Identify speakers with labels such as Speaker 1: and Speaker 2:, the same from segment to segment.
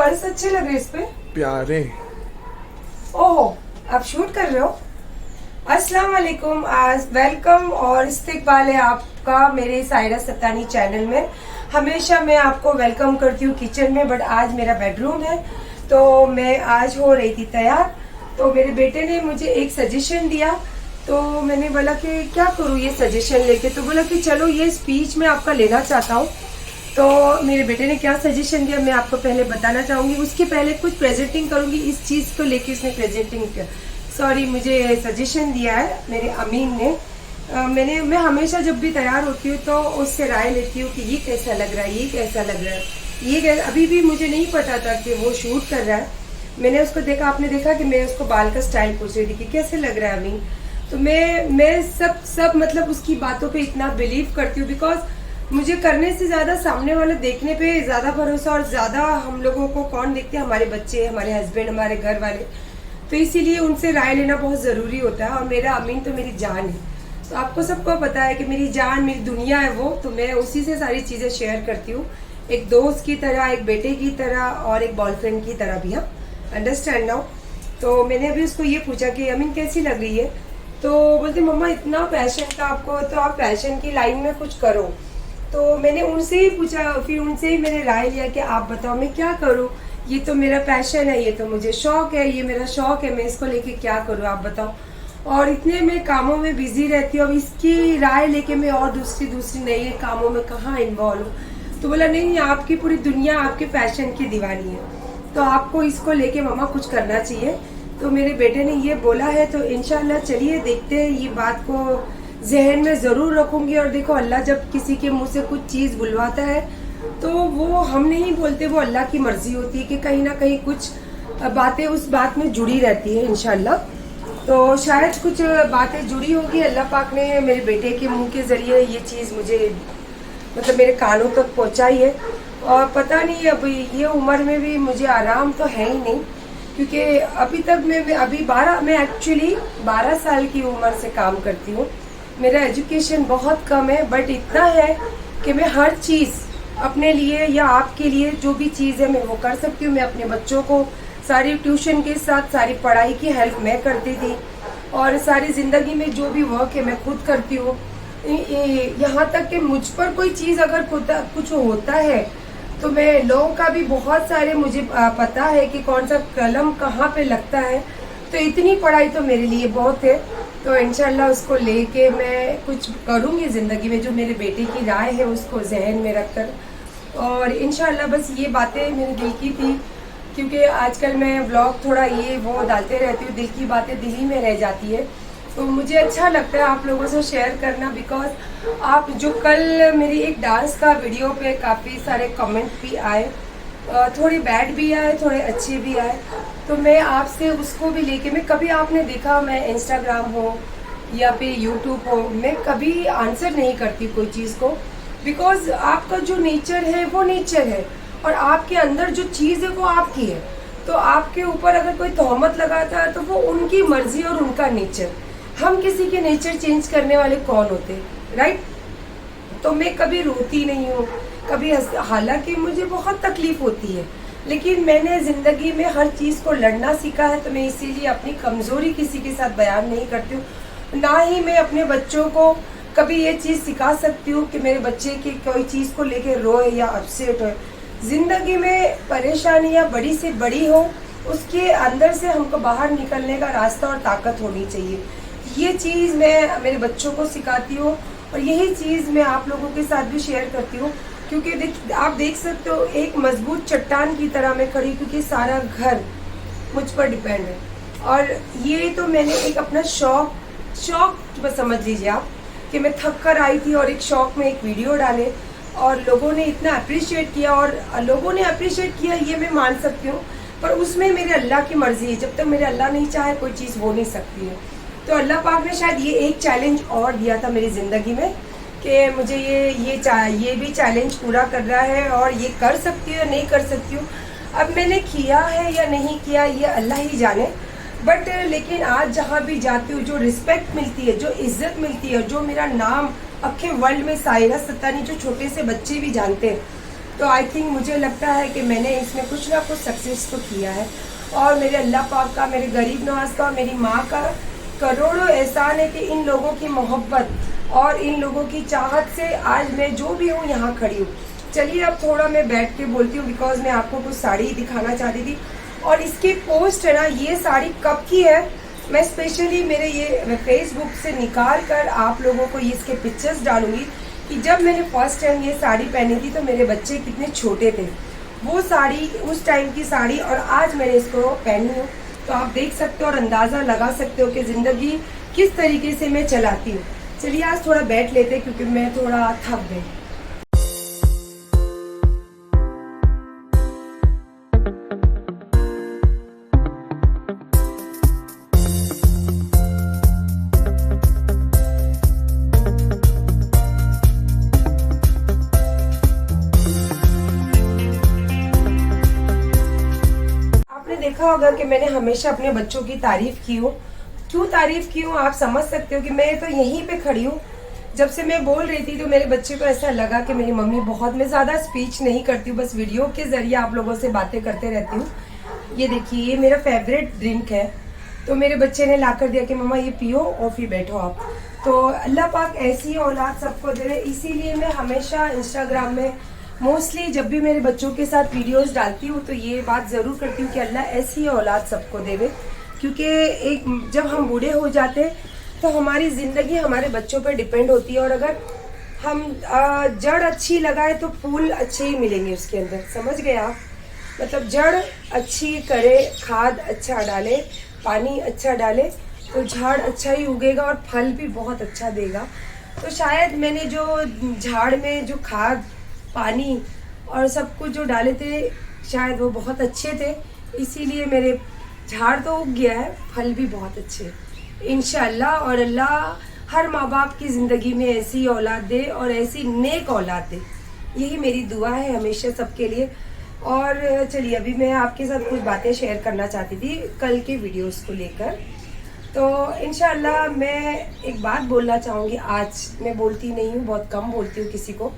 Speaker 1: Flowers अच्छे लग रहे हैं इस पे,
Speaker 2: प्यारे।
Speaker 1: ओह आप शूट कर रहे हो। अस्सलाम वालेकुम, आज वेलकम और इस्तकबाल है आपका मेरे सायरा सत्तानी चैनल में। हमेशा मैं आपको वेलकम करती हूँ किचन में, बट आज मेरा बेडरूम है तो मैं आज हो रही थी तैयार। तो मेरे बेटे ने मुझे एक सजेशन दिया तो मैंने बोला कि क्या करूँ ये सजेशन लेके, तो बोला कि चलो ये स्पीच मैं आपका लेना चाहता हूँ। तो मेरे बेटे ने क्या सजेशन दिया मैं आपको पहले बताना चाहूँगी, उसके पहले कुछ प्रेजेंटिंग करूँगी इस चीज़ को लेके। उसने प्रेजेंटिंग किया, सॉरी मुझे सजेशन दिया है मेरे अमीन ने। मैं हमेशा जब भी तैयार होती हूँ तो उससे राय लेती हूँ कि ये कैसा लग रहा है, ये कैसा लग रहा है, ये कैसा। अभी भी मुझे नहीं पता था कि वो शूट कर रहा है। मैंने उसको देखा, आपने देखा कि मैं उसको बाल का स्टाइल पूछ रही थी कि कैसे लग रहा है अमीन। तो मैं सब मतलब उसकी बातों पे इतना बिलीव करती हूँ, बिकॉज मुझे करने से ज़्यादा सामने वाले देखने पे ज़्यादा भरोसा, और ज़्यादा हम लोगों को कौन देखते हैं, हमारे बच्चे, हमारे हस्बैंड, हमारे घर वाले। तो इसीलिए उनसे राय लेना बहुत ज़रूरी होता है। और मेरा अमीन तो मेरी जान है, तो आपको सबको पता है कि मेरी जान, मेरी दुनिया है वो। तो मैं उसी से सारी चीज़ें शेयर करती हूँ, एक दोस्त की तरह, एक बेटे की तरह और एक बॉयफ्रेंड की तरह भी। हाँ, अंडरस्टैंड नाउ। तो मैंने अभी उसको ये पूछा कि अमीन कैसी लग रही है, तो बोलते मम्मा इतना पैशन था आपको, तो आप पैशन की लाइन में कुछ करो। तो मैंने उनसे ही पूछा, फिर उनसे ही मैंने राय लिया कि आप बताओ मैं क्या करूँ, ये तो मेरा पैशन है, ये तो मुझे शौक है, ये मेरा शौक है, मैं इसको लेके क्या करूँ आप बताओ। और इतने मैं कामों में बिजी रहती हूँ, अब इसकी राय लेके मैं और दूसरी नए कामों में कहाँ इन्वॉल्व हूँ। तो बोला नहीं, आपकी पूरी दुनिया आपके पैशन की दीवानी है, तो आपको इसको लेके मम्मा कुछ करना चाहिए। तो मेरे बेटे ने ये बोला है, तो इंशाल्लाह चलिए देखते हैं, ये बात को जहन में ज़रूर रखूंगी। और देखो, अल्लाह जब किसी के मुंह से कुछ चीज़ बुलवाता है तो वो हम नहीं बोलते, वो अल्लाह की मर्जी होती है कि कहीं ना कहीं कुछ बातें उस बात में जुड़ी रहती है इंशाल्लाह। तो शायद कुछ बातें जुड़ी होगी, अल्लाह पाक ने मेरे बेटे के मुंह के ज़रिए ये चीज़ मुझे मतलब मेरे कानों तक पहुँचाई है। और पता नहीं, अब ये उम्र में भी मुझे आराम तो है ही नहीं, क्योंकि अभी तक मैं एक्चुअली 12 साल की उम्र से काम करती हूँ। मेरा एजुकेशन बहुत कम है, बट इतना है कि मैं हर चीज़ अपने लिए या आपके लिए जो भी चीज़ है मैं वो कर सकती हूँ। मैं अपने बच्चों को सारी ट्यूशन के साथ सारी पढ़ाई की हेल्प मैं करती थी, और सारी ज़िंदगी में जो भी वर्क है मैं खुद करती हूँ। यहाँ तक कि मुझ पर कोई चीज़ अगर कुछ होता है तो मैं लोगों का भी बहुत सारे मुझे पता है कि कौन सा कलम कहाँ पे लगता है। तो इतनी पढ़ाई तो मेरे लिए बहुत है। तो इंशाल्लाह उसको लेके मैं कुछ करूँगी ज़िंदगी में, जो मेरे बेटे की राय है उसको जहन में रखकर। और इंशाल्लाह बस ये बातें मेरे दिल की थी, क्योंकि आजकल मैं व्लॉग थोड़ा ये वो डालते रहती हूँ, दिल की बातें दिल ही में रह जाती है। तो मुझे अच्छा लगता है आप लोगों से शेयर करना, बिकॉज आप जो कल मेरी एक डांस का वीडियो पे काफ़ी सारे कमेंट भी आए, थोड़े बैड भी आए, थोड़े अच्छे भी आए। तो मैं आपसे उसको भी लेके, मैं कभी आपने देखा मैं इंस्टाग्राम हो या पे यूट्यूब हो, मैं कभी आंसर नहीं करती कोई चीज़ को, बिकॉज आपका जो नेचर है वो नेचर है, और आपके अंदर जो चीज़ है वो आपकी है। तो आपके ऊपर अगर कोई तोहमत लगाता है तो वो उनकी मर्जी और उनका नेचर, हम किसी के नेचर चेंज करने वाले कौन होते, राइट। तो मैं कभी रोती नहीं हूँ कभी, हालांकि मुझे बहुत तकलीफ होती है, लेकिन मैंने ज़िंदगी में हर चीज़ को लड़ना सीखा है। तो मैं इसीलिए अपनी कमज़ोरी किसी के साथ बयान नहीं करती हूँ, ना ही मैं अपने बच्चों को कभी ये चीज़ सिखा सकती हूँ कि मेरे बच्चे की कोई चीज़ को लेके रोए या अपसेट हो। ज़िंदगी में परेशानियाँ बड़ी से बड़ी हो, उसके अंदर से हमको बाहर निकलने का रास्ता और ताकत होनी चाहिए। ये चीज़ मैं मेरे बच्चों को सिखाती हूँ, और यही चीज़ मैं आप लोगों के साथ भी शेयर करती हूँ, क्योंकि आप देख सकते हो एक मजबूत चट्टान की तरह मैं खड़ी, क्योंकि सारा घर मुझ पर डिपेंड है। और ये तो मैंने एक अपना शौक समझ लीजिए आप, कि मैं थक कर आई थी और एक शौक में एक वीडियो डाले, और लोगों ने इतना अप्रिशिएट किया, और लोगों ने अप्रिशिएट किया ये मैं मान सकती हूँ, पर उसमें मेरे अल्लाह की मर्जी है। जब तक मेरे अल्लाह नहीं चाहे कोई चीज़ हो नहीं सकती है। तो अल्लाह पाक ने शायद ये एक चैलेंज और दिया था मेरी ज़िंदगी में, कि मुझे ये भी चैलेंज पूरा कर रहा है, और ये कर सकती हूँ या नहीं कर सकती हूँ। अब मैंने किया है या नहीं किया ये अल्लाह ही जाने, बट लेकिन आज जहाँ भी जाती हूँ जो रिस्पेक्ट मिलती है, जो इज्जत मिलती है, जो मेरा नाम अखे वर्ल्ड में सायरा सत्तानी, जो छोटे से बच्चे भी जानते हैं, तो आई थिंक मुझे लगता है कि मैंने इसमें कुछ ना कुछ सक्सेस तो किया है। और मेरे अल्लाह पाक का, मेरे गरीब नवाज का, मेरी माँ का करोड़ों एहसान है कि इन लोगों की मोहब्बत और इन लोगों की चाहत से आज मैं जो भी हूँ यहाँ खड़ी हूँ। चलिए अब थोड़ा मैं बैठ के बोलती हूँ, बिकॉज मैं आपको कुछ साड़ी दिखाना चाहती थी। और इसकी पोस्ट है ना, ये साड़ी कब की है, मैं स्पेशली मेरे ये फेसबुक से निकाल कर आप लोगों को ये इसके पिक्चर्स डालूंगी कि जब मैंने फर्स्ट टाइम ये साड़ी पहनी थी तो मेरे बच्चे कितने छोटे थे। वो साड़ी उस टाइम की साड़ी और आज मैंने इसको पहनी हूँ, तो आप देख सकते हो और अंदाज़ा लगा सकते हो कि ज़िंदगी किस तरीके से मैं चलाती हूँ। चलिए आज थोड़ा बैठ लेते हैं क्योंकि मैं थोड़ा थक गई। देखा होगा कि मैंने हमेशा अपने बच्चों की तारीफ की हो। क्यों तारीफ की हूँ आप समझ सकते हो कि मैं तो यहीं पे खड़ी हूँ। जब से मैं बोल रही थी तो मेरे बच्चे को ऐसा लगा कि मेरी मम्मी बहुत, मैं ज़्यादा स्पीच नहीं करती हूँ, बस वीडियो के ज़रिए आप लोगों से बातें करते रहती हूँ। ये देखिए, ये मेरा फेवरेट ड्रिंक है, तो मेरे बच्चे ने ला कर दिया कि मम्मा ये पियो और फिर बैठो आप। तो अल्लाह पाक ऐसी औलाद सबको दे रहे, इसीलिए मैं हमेशा इंस्टाग्राम में मोस्टली जब भी मेरे बच्चों के साथ वीडियोस डालती हूँ तो ये बात ज़रूर करती हूँ कि अल्लाह ऐसी औलाद सबको देवे। क्योंकि एक जब हम बूढ़े हो जाते हैं तो हमारी ज़िंदगी हमारे बच्चों पर डिपेंड होती है, और अगर हम जड़ अच्छी लगाए तो फूल अच्छे ही मिलेंगे उसके अंदर, समझ गए आप। मतलब जड़ अच्छी करे, खाद अच्छा डाले, पानी अच्छा डाले तो झाड़ अच्छा ही उगेगा और फल भी बहुत अच्छा देगा। तो शायद मैंने जो झाड़ में जो खाद, पानी और सब कुछ जो डाले थे शायद वो बहुत अच्छे थे, इसीलिए मेरे झाड़ तो उग गया है, फल भी बहुत अच्छे इंशाल्लाह। और अल्लाह हर माँ बाप की ज़िंदगी में ऐसी औलाद दे और ऐसी नेक औलाद दे, यही मेरी दुआ है हमेशा सबके लिए। और चलिए अभी मैं आपके साथ कुछ बातें शेयर करना चाहती थी कल के वीडियोस को लेकर। तो इंशाल्लाह मैं एक बात बोलना चाहूँगी। आज मैं बोलती नहीं हूँ, बहुत कम बोलती हूँ किसी को,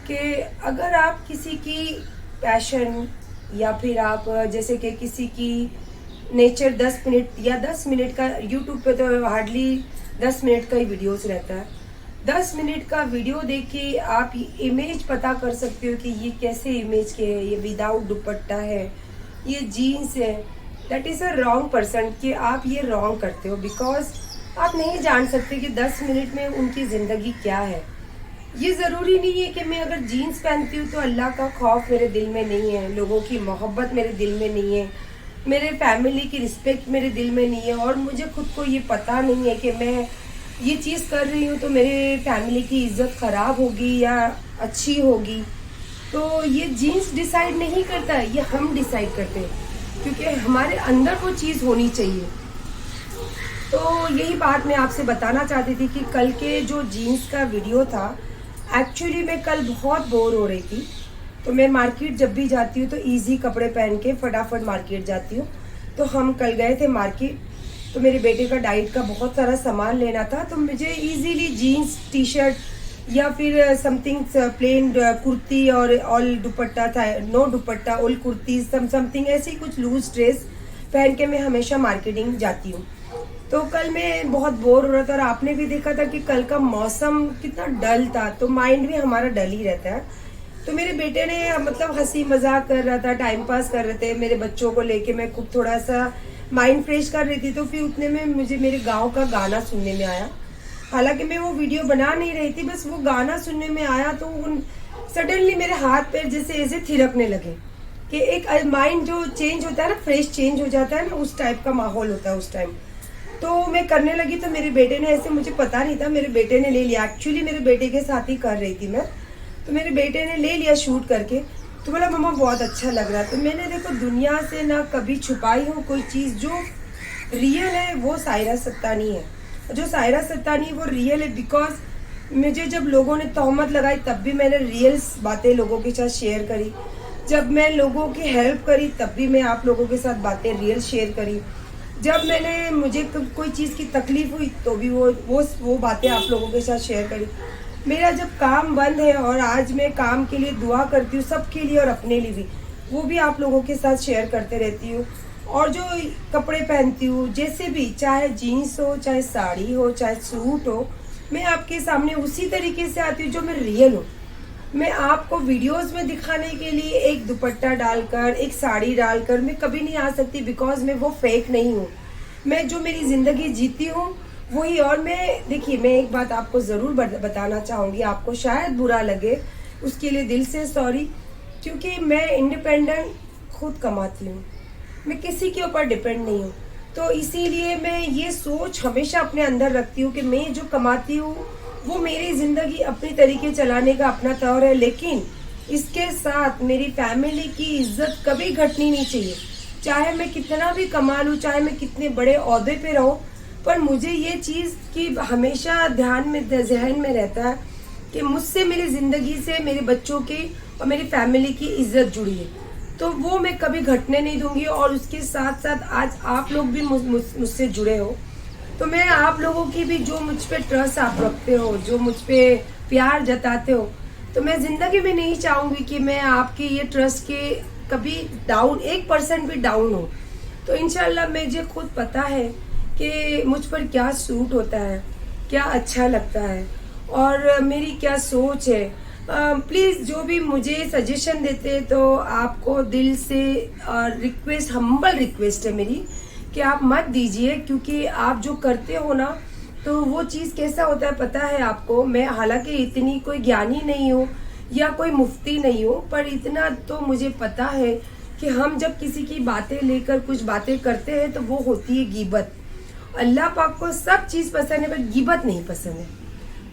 Speaker 1: कि अगर आप किसी की पैशन या फिर आप जैसे कि किसी की नेचर 10 मिनट या 10 मिनट का, यूट्यूब पे तो हार्डली 10 मिनट का ही वीडियोस रहता है, 10 मिनट का वीडियो देख के आप इमेज पता कर सकते हो कि ये कैसे इमेज के है, ये विदाउट दुपट्टा है, ये जीन्स है। That is a wrong person कि आप ये रॉन्ग करते हो, बिकॉज आप नहीं जान सकते कि 10 मिनट में उनकी ज़िंदगी क्या है। ये ज़रूरी नहीं है कि मैं अगर जीन्स पहनती हूँ तो अल्लाह का खौफ मेरे दिल में नहीं है, लोगों की मोहब्बत मेरे दिल में नहीं है, मेरे फैमिली की रिस्पेक्ट मेरे दिल में नहीं है, और मुझे खुद को ये पता नहीं है कि मैं ये चीज़ कर रही हूँ तो मेरे फैमिली की इज्जत ख़राब होगी या अच्छी होगी। तो ये जीन्स डिसाइड नहीं करता है, ये हम डिसाइड करते हैं, क्योंकि हमारे अंदर वो चीज़ होनी चाहिए। तो यही बात मैं आपसे बताना चाहती थी कि कल के जो जीन्स का वीडियो था, एक्चुअली मैं कल बहुत बोर हो रही थी, तो मैं मार्केट जब भी जाती हूँ तो इजी कपड़े पहन के फटाफट मार्केट जाती हूँ। तो हम कल गए थे मार्केट, तो मेरे बेटे का डाइट का बहुत सारा सामान लेना था, तो मुझे इजीली जीन्स, टी शर्ट या फिर समथिंग प्लेन कुर्ती और ऑल दुपट्टा था, no dupatta, all kurti, something ऐसी कुछ लूज ड्रेस पहन के मैं हमेशा मार्केटिंग जाती हूँ। तो कल मैं बहुत बोर हो रहा था और आपने भी देखा था कि कल का मौसम कितना डल था, तो माइंड भी हमारा डल ही रहता है। तो मेरे बेटे ने मतलब हंसी मजाक कर रहा था, टाइम पास कर रहे थे, मेरे बच्चों को लेके मैं खूब थोड़ा सा माइंड फ्रेश कर रही थी। तो फिर उतने में मुझे मेरे गांव का गाना सुनने में आया, हालांकि मैं वो वीडियो बना नहीं रही थी, बस वो गाना सुनने में आया तो सडनली मेरे हाथ पैर जैसे ऐसे थिरकने लगे कि एक माइंड जो चेंज होता है ना, फ्रेश चेंज हो जाता है ना, उस टाइप का माहौल होता है उस टाइम। तो मैं करने लगी तो मेरे बेटे ने ऐसे, मुझे पता नहीं था, मेरे बेटे ने ले लिया। एक्चुअली मेरे बेटे के साथ ही कर रही थी मैं, तो मेरे बेटे ने ले लिया शूट करके, तो बोला मम्मा बहुत अच्छा लग रहा है। तो मैंने देखो दुनिया से ना कभी छुपाई हो कोई चीज़, जो रियल है वो सायरा सत्तानी है, जो सायरा सत्तानी वो रियल है। बिकॉज मुझे जब लोगों ने तहमत लगाई तब भी मैंने रियल बातें लोगों के साथ शेयर करी, जब मैं लोगों की हेल्प करी तब भी मैं आप लोगों के साथ बातें रियल शेयर करी, जब मुझे कोई चीज़ की तकलीफ हुई तो भी वो बातें आप लोगों के साथ शेयर करी। मेरा जब काम बंद है और आज मैं काम के लिए दुआ करती हूँ, सबके लिए और अपने लिए भी, वो भी आप लोगों के साथ शेयर करते रहती हूँ। और जो कपड़े पहनती हूँ, जैसे भी, चाहे जीन्स हो, चाहे साड़ी हो, चाहे सूट हो, मैं आपके सामने उसी तरीके से आती हूँ जो मैं रियल हूँ। मैं आपको वीडियोस में दिखाने के लिए एक दुपट्टा डालकर, एक साड़ी डालकर मैं कभी नहीं आ सकती, बिकॉज मैं वो फेक नहीं हूँ। मैं जो मेरी ज़िंदगी जीती हूँ वही। और मैं, देखिए, मैं एक बात आपको ज़रूर बताना चाहूँगी, आपको शायद बुरा लगे, उसके लिए दिल से सॉरी, क्योंकि मैं इंडिपेंडेंट खुद कमाती हूँ, मैं किसी के ऊपर डिपेंड नहीं हूँ। तो इसीलिए मैं ये सोच हमेशा अपने अंदर रखती हूँ कि मैं जो कमाती हूँ वो मेरी ज़िंदगी अपनी तरीके चलाने का अपना तौर है, लेकिन इसके साथ मेरी फैमिली की इज्जत कभी घटनी नहीं चाहिए। चाहे मैं कितना भी कमा लूँ, चाहे मैं कितने बड़े ओहदे पे रहूँ, पर मुझे ये चीज़ की हमेशा ध्यान में, जहन में रहता है कि मुझसे, मेरी ज़िंदगी से, मेरे बच्चों की और मेरी फैमिली की इज्जत जुड़ी है, तो वो मैं कभी घटने नहीं दूंगी। और उसके साथ साथ आज आप लोग भी मुझसे जुड़े हो, तो मैं आप लोगों की भी, जो मुझ पे ट्रस्ट आप रखते हो, जो मुझ पे प्यार जताते हो, तो मैं ज़िंदगी में नहीं चाहूँगी कि मैं आपके ये ट्रस्ट के कभी डाउन, 1% भी डाउन हो। तो इंशाल्लाह मुझे खुद पता है कि मुझ पर क्या सूट होता है, क्या अच्छा लगता है और मेरी क्या सोच है। प्लीज़ जो भी मुझे सजेशन देते, तो आपको दिल से रिक्वेस्ट, हम्बल रिक्वेस्ट है मेरी कि आप मत दीजिए, क्योंकि आप जो करते हो ना, तो वो चीज़ कैसा होता है पता है आपको। मैं हालांकि इतनी कोई ज्ञानी नहीं हूँ या कोई मुफ्ती नहीं हूँ, पर इतना तो मुझे पता है कि हम जब किसी की बातें लेकर कुछ बातें करते हैं तो वो होती है गीबत। अल्लाह पाक को सब चीज़ पसंद है, पर गीबत नहीं पसंद है।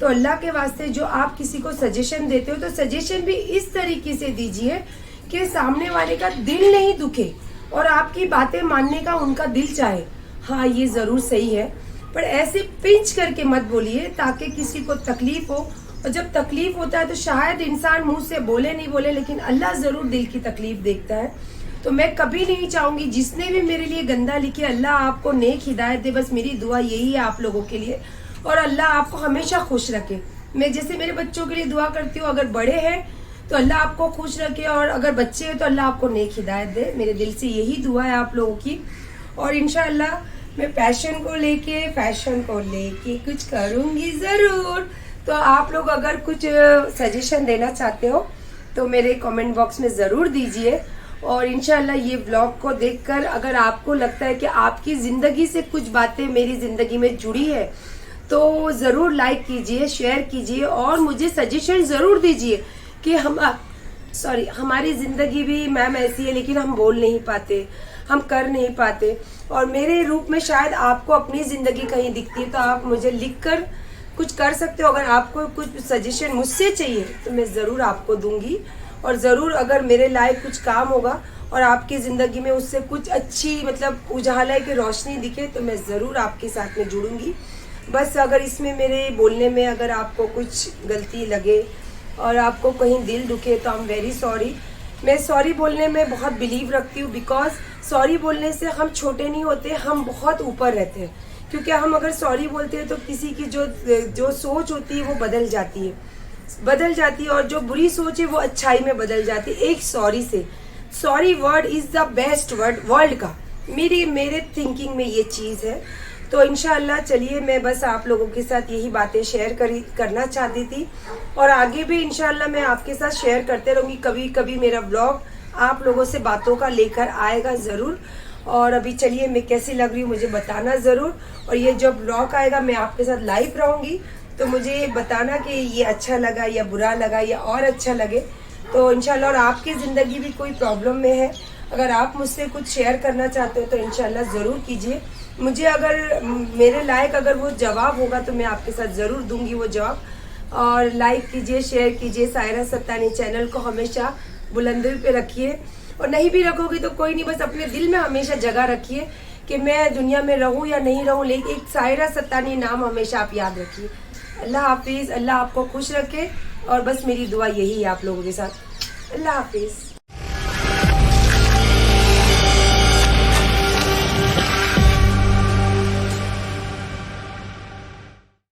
Speaker 1: तो अल्लाह के वास्ते जो आप किसी को सजेशन देते हो, तो सजेशन भी इस तरीके से दीजिए कि सामने वाले का दिल नहीं दुखे और आपकी बातें मानने का उनका दिल चाहे। हाँ, ये ज़रूर सही है, पर ऐसे पिंच करके मत बोलिए ताकि किसी को तकलीफ हो। और जब तकलीफ होता है तो शायद इंसान मुंह से बोले नहीं बोले, लेकिन अल्लाह ज़रूर दिल की तकलीफ देखता है। तो मैं कभी नहीं चाहूँगी, जिसने भी मेरे लिए गंदा लिखे, अल्लाह आपको नेक हिदायत दे, बस मेरी दुआ यही है आप लोगों के लिए। और अल्लाह आपको हमेशा खुश रखे। मैं जैसे मेरे बच्चों के लिए दुआ करती हूँ, अगर बड़े हैं तो अल्लाह आपको खुश रखे, और अगर बच्चे हैं तो अल्लाह आपको नेक हिदायत दे। मेरे दिल से यही दुआ है आप लोगों की। और इंशाअल्लाह मैं फैशन को लेके कुछ करूँगी ज़रूर। तो आप लोग अगर कुछ सजेशन देना चाहते हो तो मेरे कमेंट बॉक्स में ज़रूर दीजिए। और इंशाअल्लाह ये व्लॉग को देखकर अगर आपको लगता है कि आपकी ज़िंदगी से कुछ बातें मेरी ज़िंदगी में जुड़ी है, तो ज़रूर लाइक कीजिए, शेयर कीजिए और मुझे सजेशन ज़रूर दीजिए कि हमारी ज़िंदगी भी मैम ऐसी है, लेकिन हम बोल नहीं पाते, हम कर नहीं पाते। और मेरे रूप में शायद आपको अपनी ज़िंदगी कहीं दिखती है, तो आप मुझे लिखकर कुछ कर सकते हो। अगर आपको कुछ सजेशन मुझसे चाहिए तो मैं ज़रूर आपको दूंगी। और ज़रूर अगर मेरे लायक कुछ काम होगा और आपकी ज़िंदगी में उससे कुछ अच्छी, मतलब उजाला की रोशनी दिखे, तो मैं ज़रूर आपके साथ में जुड़ूंगी। बस अगर इसमें मेरे बोलने में अगर आपको कुछ गलती लगे और आपको कहीं दिल दुखे, तो आई एम वेरी सॉरी। मैं सॉरी बोलने में बहुत बिलीव रखती हूँ, बिकॉज सॉरी बोलने से हम छोटे नहीं होते, हम बहुत ऊपर रहते हैं। क्योंकि हम अगर सॉरी बोलते हैं तो किसी की जो सोच होती है वो बदल जाती है, और जो बुरी सोच है वो अच्छाई में बदल जाती है एक सॉरी से। Sorry word is the best word world का, मेरे थिंकिंग में ये चीज़ है। तो इंशाअल्लाह चलिए, मैं बस आप लोगों के साथ यही बातें शेयर करना चाहती थी, और आगे भी इंशाअल्लाह मैं आपके साथ शेयर करते रहूँगी। कभी कभी मेरा ब्लॉग आप लोगों से बातों का लेकर आएगा ज़रूर। और अभी चलिए, मैं कैसी लग रही हूँ मुझे बताना ज़रूर। और ये जब ब्लॉग आएगा मैं आपके साथ लाइव रहूँगी, तो मुझे बताना कि ये अच्छा लगा या बुरा लगा या और अच्छा लगे। तो इंशाल्लाह, और आपकी ज़िंदगी भी कोई प्रॉब्लम में है, अगर आप मुझसे कुछ शेयर करना चाहते हो तो इंशाल्लाह ज़रूर कीजिए। मुझे अगर मेरे लायक अगर वो जवाब होगा तो मैं आपके साथ ज़रूर दूंगी वो जवाब। और लाइक कीजिए, शेयर कीजिए, सायरा सत्तानी चैनल को हमेशा बुलंदी पे रखिए। और नहीं भी रखोगे तो कोई नहीं, बस अपने दिल में हमेशा जगह रखिए कि मैं दुनिया में रहूं या नहीं रहूं, लेकिन एक सायरा सत्तानी नाम हमेशा आप याद रखिए। अल्लाह हाफिज़, अल्लाह आपको खुश रखे, और बस मेरी दुआ यही है आप लोगों के साथ। अल्लाह हाफिज़।